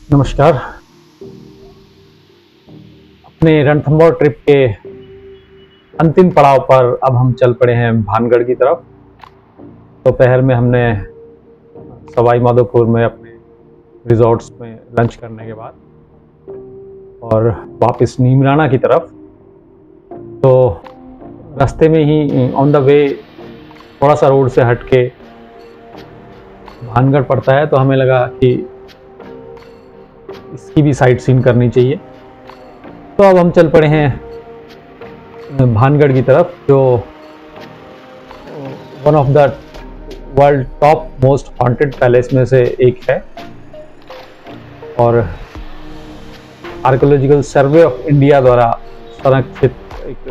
नमस्कार। अपने रणथंभौर ट्रिप के अंतिम पड़ाव पर अब हम चल पड़े हैं भानगढ़ की तरफ। दोपहर में हमने सवाई माधोपुर में अपने रिजॉर्ट्स में लंच करने के बाद और वापस नीमराना की तरफ, तो रास्ते में ही ऑन द वे थोड़ा सा रोड से हट के भानगढ़ पड़ता है, तो हमें लगा कि इसकी भी साइट सीन करनी चाहिए। तो अब हम चल पड़े हैं भानगढ़ की तरफ, जो one of the world top most haunted palace में से एक है और आर्कियोलॉजिकल सर्वे ऑफ इंडिया द्वारा संरक्षित एक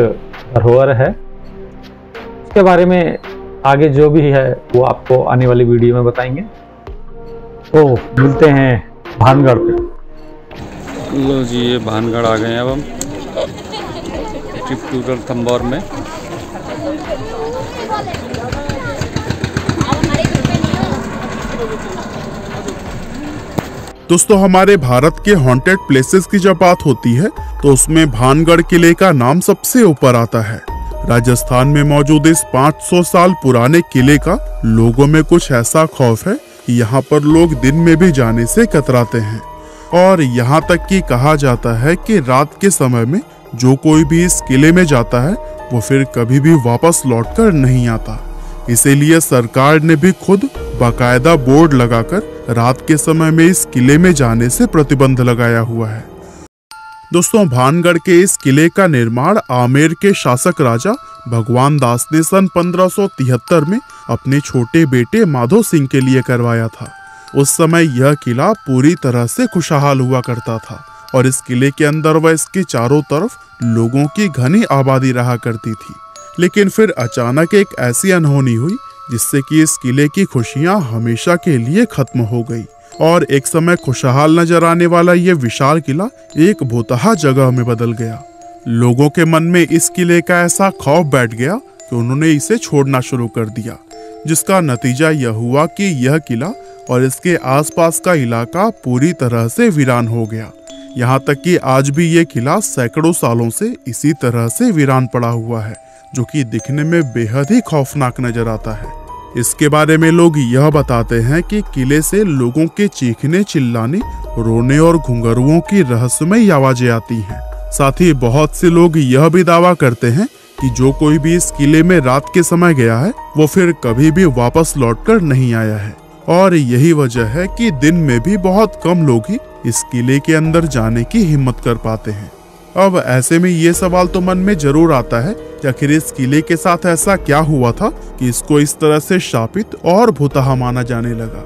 धरोहर है। उसके बारे में आगे जो भी है वो आपको आने वाली वीडियो में बताएंगे। तो मिलते हैं भानगढ़ पे। लो जी, ये भानगढ़ आ गए हैं अब हम ट्रिप टू रणथंभौर में। दोस्तों, हमारे भारत के हॉन्टेड प्लेसेस की जब बात होती है तो उसमें भानगढ़ किले का नाम सबसे ऊपर आता है। राजस्थान में मौजूद इस 500 साल पुराने किले का लोगों में कुछ ऐसा खौफ है कि यहाँ पर लोग दिन में भी जाने से कतराते हैं और यहाँ तक कि कहा जाता है कि रात के समय में जो कोई भी इस किले में जाता है वो फिर कभी भी वापस लौटकर नहीं आता। इसीलिए सरकार ने भी खुद बाकायदा बोर्ड लगाकर रात के समय में इस किले में जाने से प्रतिबंध लगाया हुआ है। दोस्तों, भानगढ़ के इस किले का निर्माण आमेर के शासक राजा भगवान दास ने सन 1573 में अपने छोटे बेटे माधो सिंह के लिए करवाया था। उस समय यह किला पूरी तरह से खुशहाल हुआ करता था और इस किले के अंदर व इसके चारों तरफ लोगों की घनी आबादी रहा करती थी। लेकिन फिर अचानक एक ऐसी अनहोनी हुई जिससे कि इस किले की खुशियां हमेशा के लिए खत्म हो गई और एक समय खुशहाल नजर आने वाला ये विशाल किला एक भूतहा जगह में बदल गया। लोगों के मन में इस किले का ऐसा खौफ बैठ गया कि उन्होंने इसे छोड़ना शुरू कर दिया, जिसका नतीजा यह हुआ कि यह किला और इसके आसपास का इलाका पूरी तरह से वीरान हो गया। यहाँ तक कि आज भी ये किला सैकड़ों सालों से इसी तरह से वीरान पड़ा हुआ है, जो कि दिखने में बेहद ही खौफनाक नजर आता है। इसके बारे में लोग यह बताते हैं कि किले से लोगों के चीखने, चिल्लाने, रोने और घुंघरुओं की रहस्यमयी आवाजें आती हैं। साथ ही बहुत से लोग यह भी दावा करते हैं कि जो कोई भी इस किले में रात के समय गया है वो फिर कभी भी वापस लौटकर नहीं आया है और यही वजह है कि दिन में भी बहुत कम लोग ही इस किले के अंदर जाने की हिम्मत कर पाते हैं। अब ऐसे में ये सवाल तो मन में जरूर आता है कि आखिर इस किले के साथ ऐसा क्या हुआ था कि इसको इस तरह से शापित और भूतहा माना जाने लगा।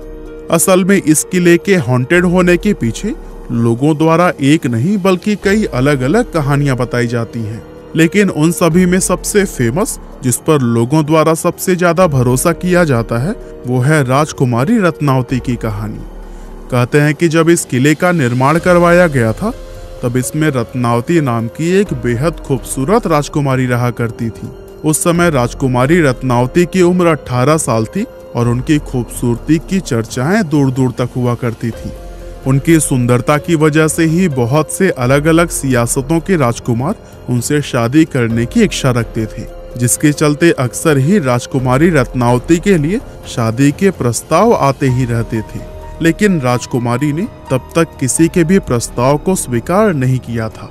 असल में इस किले के हॉन्टेड होने के पीछे लोगों द्वारा एक नहीं बल्कि कई अलग अलग कहानियां बताई जाती हैं, लेकिन उन सभी में सबसे फेमस, जिस पर लोगों द्वारा सबसे ज्यादा भरोसा किया जाता है, वो है राजकुमारी रत्नावती की कहानी। कहते हैं कि जब इस किले का निर्माण करवाया गया था तब इसमें रत्नावती नाम की एक बेहद खूबसूरत राजकुमारी रहा करती थी। उस समय राजकुमारी रत्नावती की उम्र 18 साल थी और उनकी खूबसूरती की चर्चाएं दूर दूर तक हुआ करती थी। उनकी सुंदरता की वजह से ही बहुत से अलग अलग सियासतों के राजकुमार उनसे शादी करने की इच्छा रखते थे, जिसके चलते अक्सर ही राजकुमारी रत्नावती के लिए शादी के प्रस्ताव आते ही रहते थे। लेकिन राजकुमारी ने तब तक किसी के भी प्रस्ताव को स्वीकार नहीं किया था।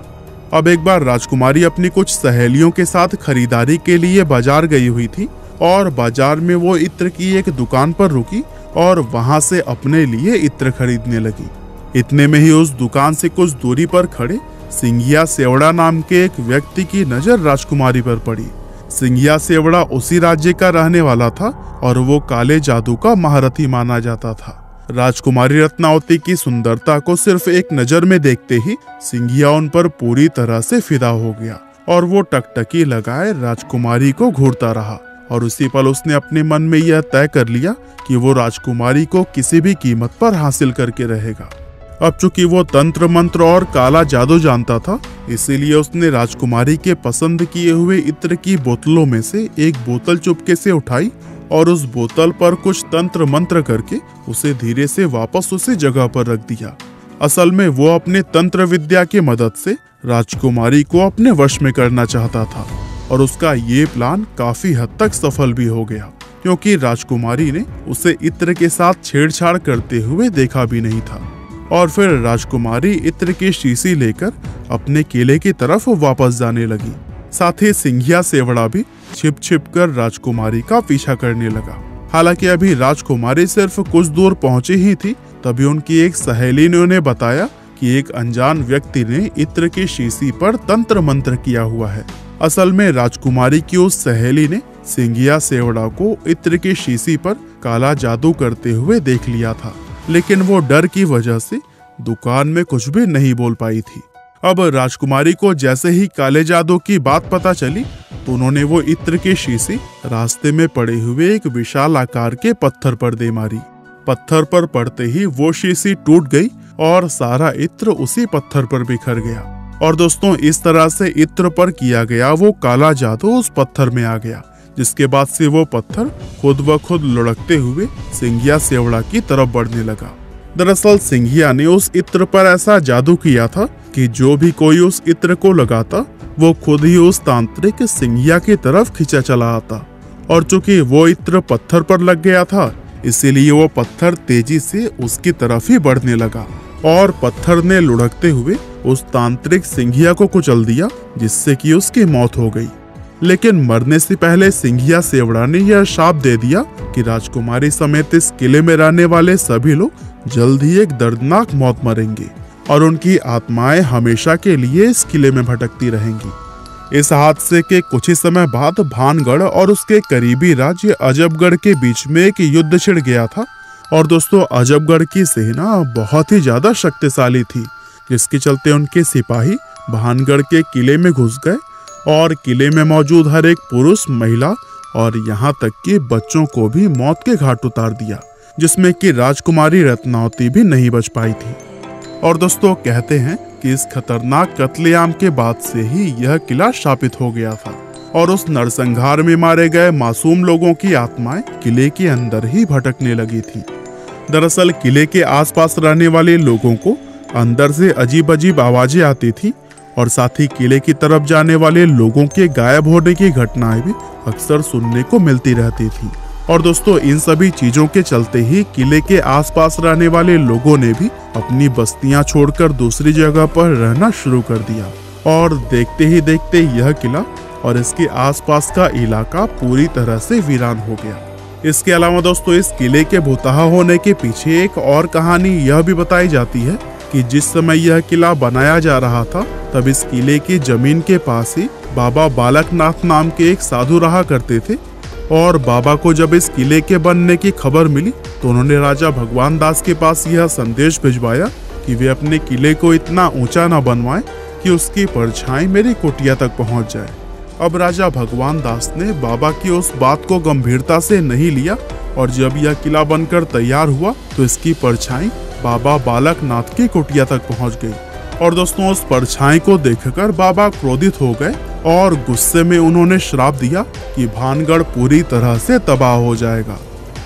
अब एक बार राजकुमारी अपनी कुछ सहेलियों के साथ खरीदारी के लिए बाजार गई हुई थी और बाजार में वो इत्र की एक दुकान पर रुकी और वहां से अपने लिए इत्र खरीदने लगी। इतने में ही उस दुकान से कुछ दूरी पर खड़े सिंघिया सेवड़ा नाम के एक व्यक्ति की नजर राजकुमारी पर पड़ी। सिंघिया सेवड़ा उसी राज्य का रहने वाला था और वो काले जादू का महारथी माना जाता था। राजकुमारी रत्नावती की सुंदरता को सिर्फ एक नजर में देखते ही सिंघिया उन पर पूरी तरह से फिदा हो गया और वो टकटकी लगाए राजकुमारी को घूरता रहा और उसी पल उसने अपने मन में यह तय कर लिया कि वो राजकुमारी को किसी भी कीमत पर हासिल करके रहेगा। अब चूंकि वो तंत्र मंत्र और काला जादू जानता था, इसीलिए उसने राजकुमारी के पसंद किए हुए इत्र की बोतलों में से एक बोतल चुपके से उठाई और उस बोतल पर कुछ तंत्र मंत्र करके उसे धीरे से वापस उसी जगह पर रख दिया। असल में वो अपने तंत्र विद्या की मदद से राजकुमारी को अपने वश में करना चाहता था और उसका ये प्लान काफी हद तक सफल भी हो गया, क्योंकि राजकुमारी ने उसे इत्र के साथ छेड़छाड़ करते हुए देखा भी नहीं था। और फिर राजकुमारी इत्र की शीशी लेकर अपने किले की तरफ वापस जाने लगी। साथ ही सिंघिया सेवड़ा भी छिप छिप कर राजकुमारी का पीछा करने लगा। हालांकि अभी राजकुमारी सिर्फ कुछ दूर पहुंची ही थी, तभी उनकी एक सहेली ने उन्हें बताया कि एक अनजान व्यक्ति ने इत्र की शीशी पर तंत्र मंत्र किया हुआ है। असल में राजकुमारी की उस सहेली ने सिंघिया सेवड़ा को इत्र की शीशी पर काला जादू करते हुए देख लिया था, लेकिन वो डर की वजह से दुकान में कुछ भी नहीं बोल पाई थी। अब राजकुमारी को जैसे ही काले जादू की बात पता चली तो उन्होंने वो इत्र की शीशी रास्ते में पड़े हुए एक विशाल आकार के पत्थर पर दे मारी। पत्थर पर पड़ते ही वो शीशी टूट गई और सारा इत्र उसी पत्थर पर बिखर गया। और दोस्तों, इस तरह से इत्र पर किया गया वो काला जादू उस पत्थर में आ गया, जिसके बाद से वो पत्थर खुद व खुद लुढ़कते हुए सिंघिया सेवड़ा की तरफ बढ़ने लगा। दरअसल सिंघिया ने उस इत्र पर ऐसा जादू किया था कि जो भी कोई उस इत्र को लगाता वो खुद ही उस तांत्रिक सिंघिया की तरफ खींचा चला आता। और चूंकि वो इत्र पत्थर पर लग गया था, इसीलिए वो पत्थर तेजी से उसकी तरफ ही बढ़ने लगा और पत्थर ने लुढ़कते हुए उस तांत्रिक सिंघिया को कुचल दिया, जिससे कि उसकी मौत हो गई। लेकिन मरने से पहले सिंघिया सेवड़ा ने यह शाप दे दिया कि राजकुमारी समेत इस किले में रहने वाले सभी लोग जल्द ही एक दर्दनाक मौत मरेंगे और उनकी आत्माएं हमेशा के लिए इस किले में भटकती रहेंगी। इस हादसे के कुछ ही समय बाद भानगढ़ और उसके करीबी राज्य अजबगढ़ के बीच में एक युद्ध छिड़ गया था। और दोस्तों, अजबगढ़ की सेना बहुत ही ज्यादा शक्तिशाली थी, जिसके चलते उनके सिपाही भानगढ़ के किले में घुस गए और किले में मौजूद हर एक पुरुष, महिला और यहाँ तक कि बच्चों को भी मौत के घाट उतार दिया, जिसमें कि राजकुमारी रत्नावती भी नहीं बच पाई थी। और दोस्तों, कहते हैं कि इस खतरनाक कत्लेआम के बाद से ही यह किला शापित हो गया था और उस नरसंहार में मारे गए मासूम लोगों की आत्माएं किले के अंदर ही भटकने लगी थी। दरअसल किले के आसपास रहने वाले लोगों को अंदर से अजीब अजीब आवाजें आती थी और साथ ही किले की तरफ जाने वाले लोगों के गायब होने की घटनाएं भी अक्सर सुनने को मिलती रहती थी। और दोस्तों, इन सभी चीजों के चलते ही किले के आसपास रहने वाले लोगों ने भी अपनी बस्तियां छोड़कर दूसरी जगह पर रहना शुरू कर दिया और देखते ही देखते यह किला और इसके आसपास का इलाका पूरी तरह से वीरान हो गया। इसके अलावा दोस्तों, इस किले के भुतहा होने के पीछे एक और कहानी यह भी बताई जाती है कि जिस समय यह किला बनाया जा रहा था, तब इस किले की जमीन के पास ही बाबा बालकनाथ नाम के एक साधु रहा करते थे। और बाबा को जब इस किले के बनने की खबर मिली तो उन्होंने राजा भगवान दास के पास यह संदेश भिजवाया कि वे अपने किले को इतना ऊंचा न बनवाएं कि उसकी परछाई मेरी कुटिया तक पहुंच जाए। अब राजा भगवान दास ने बाबा की उस बात को गंभीरता से नहीं लिया और जब यह किला बनकर तैयार हुआ तो इसकी परछाई बाबा बालकनाथ की कुटिया तक पहुंच गई। और दोस्तों, उस परछाई को देखकर बाबा क्रोधित हो गए और गुस्से में उन्होंने श्राप दिया कि भानगढ़ पूरी तरह से तबाह हो जाएगा।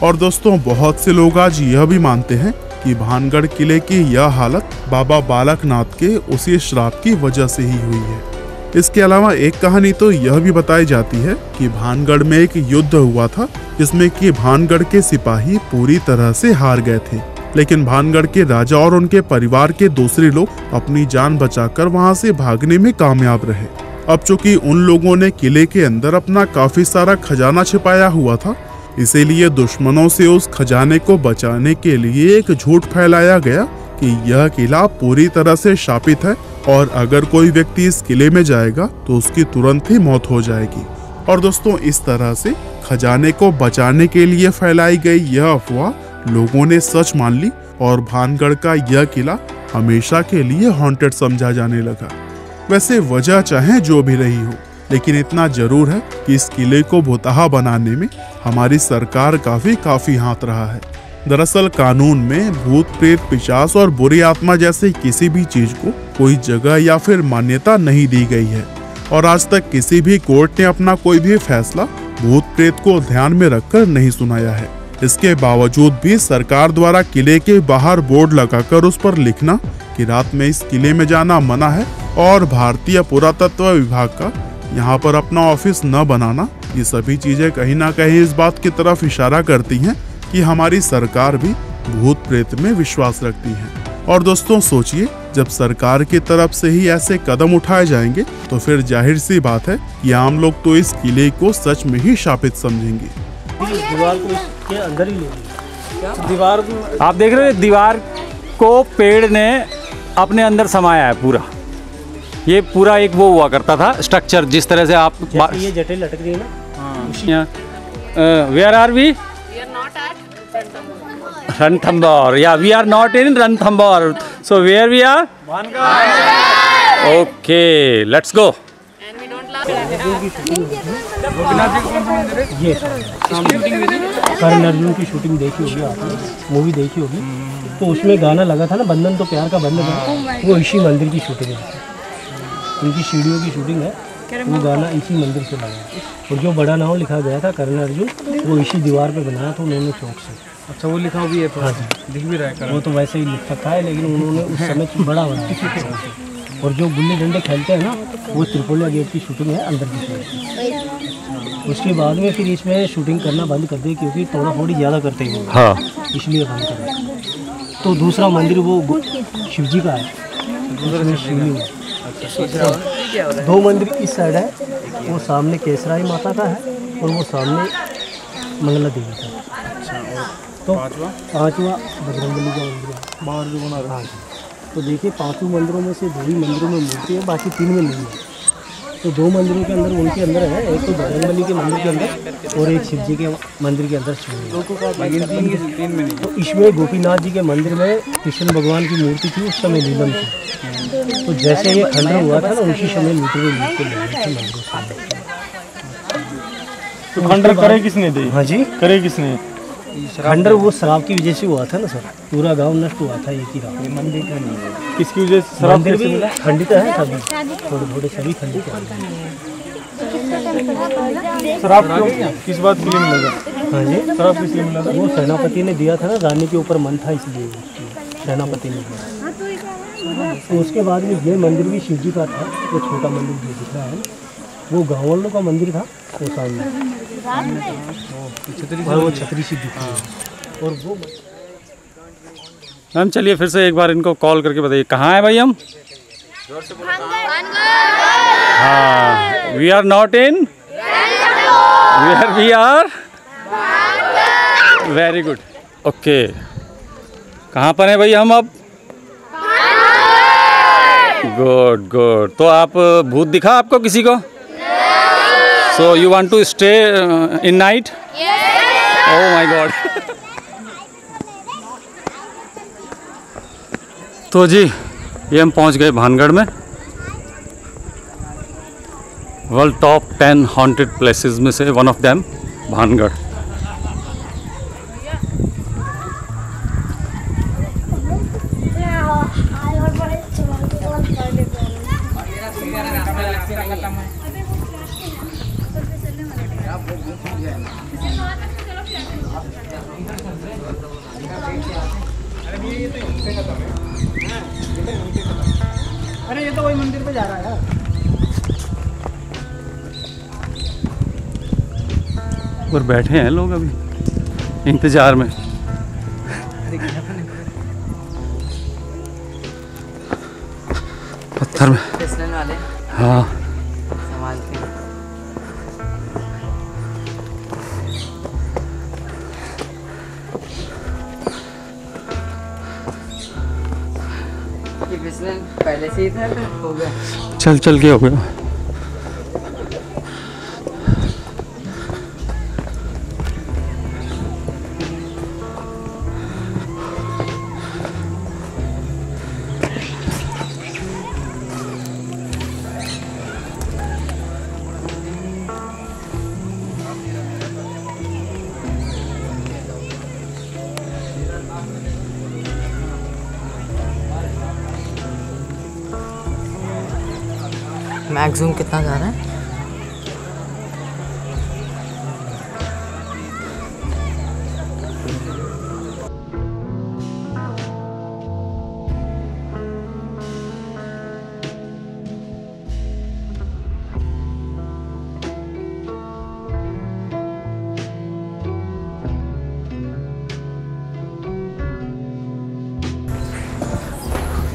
और दोस्तों, बहुत से लोग आज यह भी मानते हैं कि भानगढ़ किले की यह हालत बाबा बालकनाथ के उसी श्राप की वजह से ही हुई है। इसके अलावा एक कहानी तो यह भी बताई जाती है कि भानगढ़ में एक युद्ध हुआ था, जिसमें कि भानगढ़ के सिपाही पूरी तरह से हार गए थे, लेकिन भानगढ़ के राजा और उनके परिवार के दूसरे लोग अपनी जान बचाकर वहां से भागने में कामयाब रहे। अब चूंकि उन लोगों ने किले के अंदर अपना काफी सारा खजाना छिपाया हुआ था, इसीलिए दुश्मनों से उस खजाने को बचाने के लिए एक झूठ फैलाया गया कि यह किला पूरी तरह से शापित है और अगर कोई व्यक्ति इस किले में जाएगा तो उसकी तुरंत ही मौत हो जाएगी। और दोस्तों, इस तरह से खजाने को बचाने के लिए फैलाई गई यह अफवाह लोगों ने सच मान ली और भानगढ़ का यह किला हमेशा के लिए हॉन्टेड समझा जाने लगा। वैसे वजह चाहे जो भी रही हो, लेकिन इतना जरूर है कि इस किले को भुतहा बनाने में हमारी सरकार काफी हाथ रहा है। दरअसल कानून में भूत, प्रेत, पिशाच और बुरी आत्मा जैसे किसी भी चीज को कोई जगह या फिर मान्यता नहीं दी गई है और आज तक किसी भी कोर्ट ने अपना कोई भी फैसला भूत प्रेत को ध्यान में रखकर नहीं सुनाया है। इसके बावजूद भी सरकार द्वारा किले के बाहर बोर्ड लगाकर उस पर लिखना कि रात में इस किले में जाना मना है और भारतीय पुरातत्व विभाग का यहाँ पर अपना ऑफिस न बनाना, ये सभी चीजें कहीं ना कहीं इस बात की तरफ इशारा करती हैं कि हमारी सरकार भी भूत प्रेत में विश्वास रखती है। और दोस्तों सोचिए, जब सरकार की तरफ से ही ऐसे कदम उठाए जाएंगे तो फिर जाहिर सी बात है कि आम लोग तो इस किले को सच में ही शापित समझेंगे। दीवार को इसके अंदर ही ले लिया। दीवार आप देख रहे हो, दीवार को पेड़ ने अपने अंदर समाया है पूरा। ये पूरा एक वो हुआ करता था स्ट्रक्चर, जिस तरह से आप ये जटिल लटक रही है ना। Where are we? Ranthambore. Yeah, we are not in Ranthambore. So where we are? Okay, let's go. ये कर्ण अर्जुन की शूटिंग देखी होगी आपने, मूवी देखी होगी, तो उसमें गाना लगा था ना, बंधन तो प्यार का बंधन है, वो इसी मंदिर की शूटिंग है। उनकी सीढ़ियों की शूटिंग है, वो गाना इसी मंदिर से लगा है। और जो बड़ा नाम लिखा गया था कर्ण अर्जुन, वो इसी दीवार पे बनाया था उन्होंने चौक से। अच्छा, वो लिखा भी है तो? हाँ जी, दिख भी रहा है। वो तो वैसे ही लिख रखा है, लेकिन उन्होंने उस समय बड़ा बनाया। और जो गुल्ली डंडे खेलते हैं ना, वो त्रिपोलिया गेट की शूटिंग है, अंदर की शूटिंग। उसके बाद में फिर इसमें शूटिंग करना बंद कर दी, क्योंकि थोड़ा थोड़ी ज़्यादा करते हैं। हाँ, इसलिए बंद कर दिया। तो दूसरा मंदिर वो शिव जी का है, उसमें शिवलिंग है। दो मंदिर इस साइड है, वो सामने केसराई माता का है और वो सामने मंगला देवी का है। तो पांचवा बजरंगबली का मंदिर है बाहर जो बना रहा है। तो देखिए, पांचों मंदिरों में से 2 ही मंदिरों में मूर्ति है, बाकी 3 में नहीं है। तो 2 मंदिरों के अंदर उनके अंदर है, एक तो बजरंगबली के मंदिर के अंदर और एक शिव जी के मंदिर के अंदर शिवलिंग है। तो इसमें गोपीनाथ जी के मंदिर में कृष्ण भगवान की मूर्ति थी, उस समय नीलम थी। तो जैसे ये खंडर हुआ था ना, उसी समय लूटे मंदिरों से। तो खंडर करे किसने दी? हाँ जी, करे किसने खंडर? वो शराब की वजह से हुआ था ना सर, पूरा गांव नष्ट हुआ था एक ही रात। मंदिर का नहीं, किसकी वजह से? शराब मंदिर कैसे भी मिला? खंडित है, सभी थोड़े थोड़े सभी खंडित है। शराब क्यों, किस बात के लिए मिला था? हाँ जी, शराब किस लिए मिला था? वो सेनापति ने दिया था ना, रानी के ऊपर मन था, इसलिए सेनापति ने दिया। तो उसके बाद में ये मंदिर भी शिव जी का था, वो छोटा मंदिर जो दिख रहा है, वो गाँव वालों का मंदिर था, वो सामने और वो छतरी सी दिखती है। और वो मैम चलिए फिर से एक बार इनको कॉल करके बताइए कहाँ है भाई हम? हाँ, we are not in, we are very good. Okay, कहाँ पर हैं भाई हम अब? Good good. तो आप भूत दिखा आपको किसी को? So you want to stay in night? Yes. Oh my God. तो जी ये हम पहुंच गए भानगढ़ में, वर्ल्ड टॉप 10 हॉन्टेड प्लेसेस में से वन ऑफ देम भानगढ़। अरे ये तो वही मंदिर पे जा रहा है। और बैठे हैं लोग अभी इंतजार में। पत्थर में फिसलन वाले। हाँ, संभाल के। ये फिसलन पहले से ही था तो हो गया। चल चल के हो गया। मैक्सिमम कितना जा रहा है?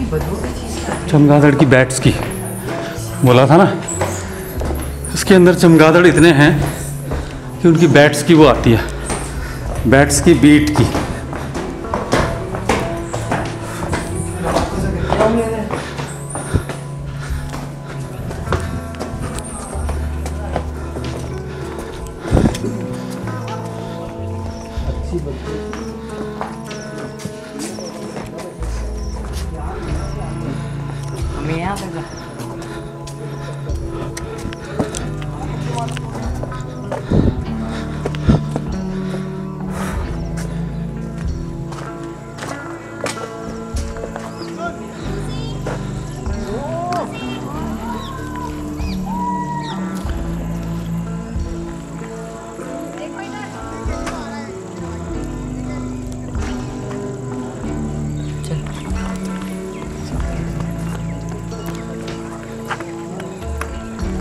चमगादड़ की बैट्स की बोला था ना, इसके अंदर चमगादड़ इतने हैं कि उनकी बैट्स की वो आती है, बैट्स की बीट की। हमें यहाँ लगा।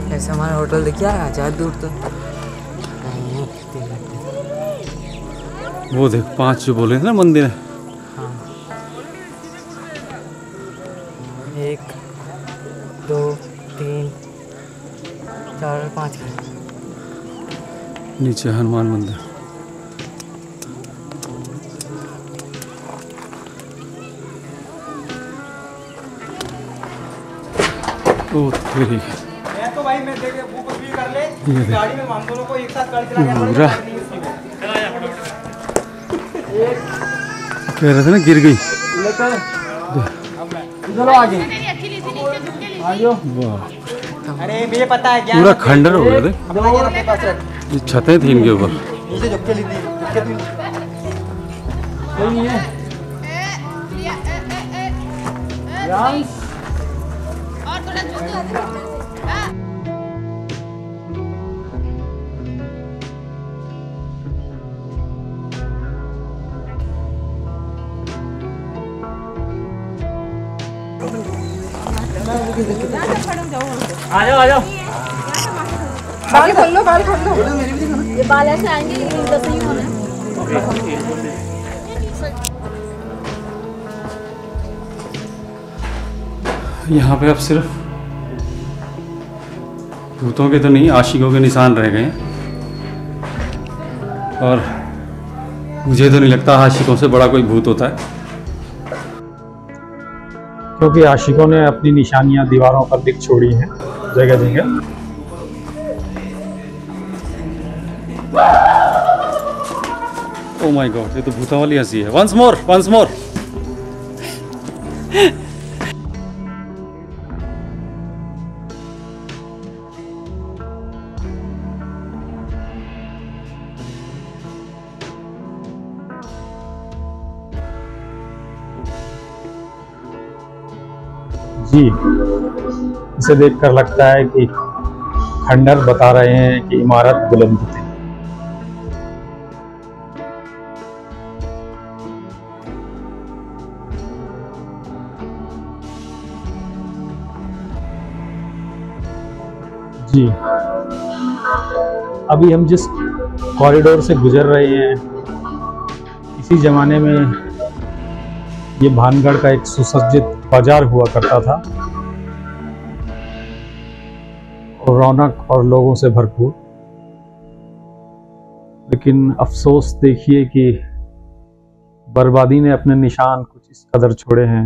ऐसे हमारा होटल देखिए ज़्यादा दूर तो वो देख 5 जो बोले थे ना मंदिर है। हाँ 1 2 3 4 5 नीचे हनुमान मंदिर। ओ तेरी मैं तो भाई मैं देखे वो कुछ भी कर ले ये देख। गाड़ी में हम दोनों को एक साथ गाड़ी चला पूरा कह रहे थे ना गिर गई। चलो आगे वाह अरे मुझे पता है क्या पूरा खंडर हो गया थे। अपना ये अपने पास रख ये छतें थी इनके ऊपर। नीचे झुक के ली थी झुक के तू कोई नहीं है और थोड़ा झुक आ जाओ बाल खोल लो ये बाल ऐसे आएंगे इधर से ही होना है। यहाँ पे अब सिर्फ भूतों के तो नहीं, आशिकों के निशान रह गए हैं। और मुझे तो नहीं लगता आशिकों से बड़ा कोई भूत होता है। क्योंकि आशिकों ने अपनी निशानियां दीवारों पर लिख छोड़ी हैं जगह जगह। ओ माय गॉड, ये तो भूतों वाली हंसी है। Once more once more. जी, इसे देखकर लगता है कि खंडर बता रहे हैं कि इमारत बुलंद थी। जी, अभी हम जिस कॉरिडोर से गुजर रहे हैं, इसी जमाने में ये भानगढ़ का एक सुसज्जित बाजार हुआ करता था और रौनक और लोगों से भरपूर। लेकिन अफसोस देखिए कि बर्बादी ने अपने निशान कुछ इस कदर छोड़े हैं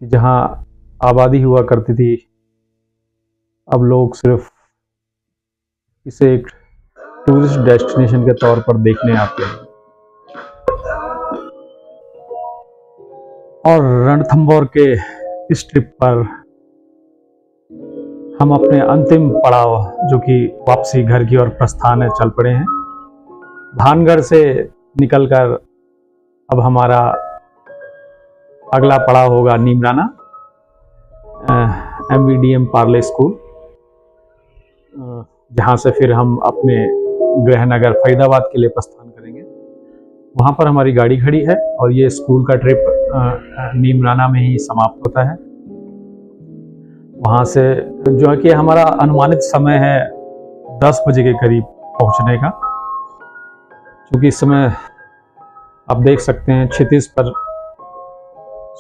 कि जहां आबादी हुआ करती थी, अब लोग सिर्फ इसे एक टूरिस्ट डेस्टिनेशन के तौर पर देखने आते हैं। और रणथंभौर के इस ट्रिप पर हम अपने अंतिम पड़ाव, जो कि वापसी घर की ओर प्रस्थान है, चल पड़े हैं। भानगढ़ से निकलकर अब हमारा अगला पड़ाव होगा नीमराना, MVDM पार्ले स्कूल, जहां से फिर हम अपने गृह नगर फरीदाबाद के लिए प्रस्थान करेंगे। वहां पर हमारी गाड़ी खड़ी है और ये स्कूल का ट्रिप नीमराना में ही समाप्त होता है। वहां से जो है कि हमारा अनुमानित समय है 10 बजे के करीब पहुंचने का, क्योंकि इस समय आप देख सकते हैं क्षितिज पर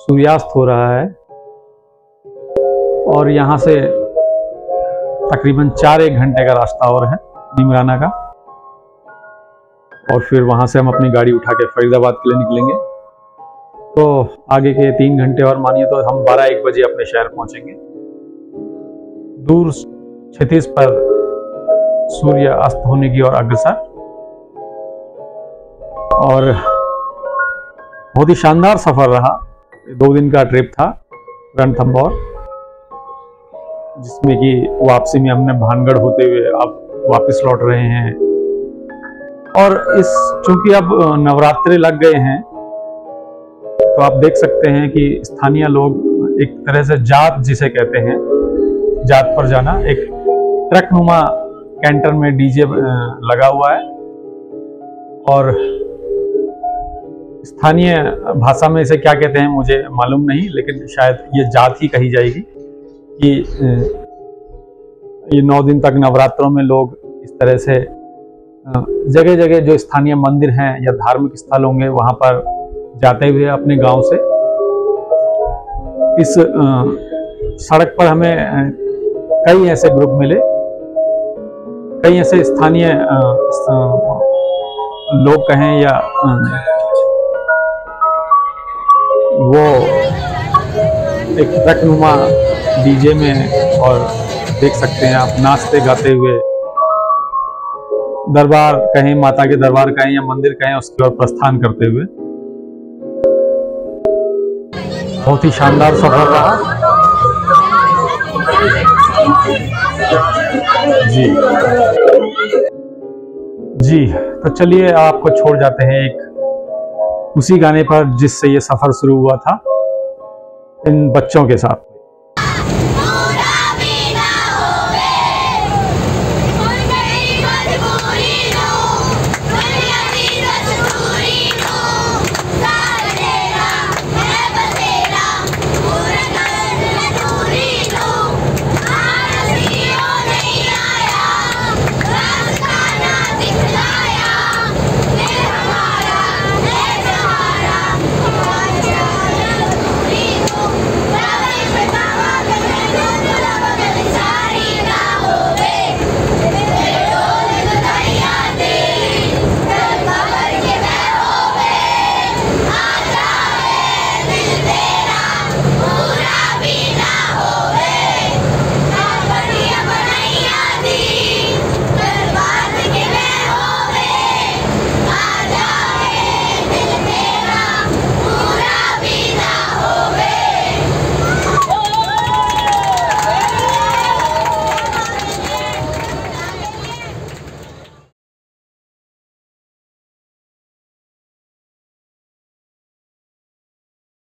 सूर्यास्त हो रहा है और यहाँ से तकरीबन 4-1 घंटे का रास्ता और है नीमराना का, और फिर वहाँ से हम अपनी गाड़ी उठा के फरीदाबाद के लिए निकलेंगे। तो आगे के 3 घंटे और मानिए तो हम 12-1 बजे अपने शहर पहुँचेंगे। दूर क्षितिज पर सूर्य अस्त होने की ओर अग्रसर, और बहुत ही शानदार सफर रहा। 2 दिन का ट्रिप था रणथंभौर, जिसमें कि वापसी में हमने भानगढ़ होते हुए अब वापस लौट रहे हैं। और इस चूंकि अब नवरात्रे लग गए हैं तो आप देख सकते हैं कि स्थानीय लोग एक तरह से जात जिसे कहते हैं, जात पर जाना, एक ट्रक नुमा कैंटर में डीजे लगा हुआ है और स्थानीय भाषा में इसे क्या कहते हैं मुझे मालूम नहीं, लेकिन शायद ये जात ही कही जाएगी कि ये 9 दिन तक नवरात्रों में लोग इस तरह से जगह जगह जो स्थानीय मंदिर हैं या धार्मिक स्थल होंगे वहां पर जाते हुए अपने गांव से इस सड़क पर हमें कई ऐसे ग्रुप मिले, कई ऐसे स्थानीय लोग कहें या वो एक ट्रकनुमा डीजे में, और देख सकते हैं आप नाचते गाते हुए दरबार कहें, माता के दरबार कहें या मंदिर कहें, उसकी ओर प्रस्थान करते हुए। बहुत ही शानदार सफर रहा जी। तो चलिए आपको छोड़ जाते हैं एक उसी गाने पर जिससे ये सफर शुरू हुआ था, इन बच्चों के साथ।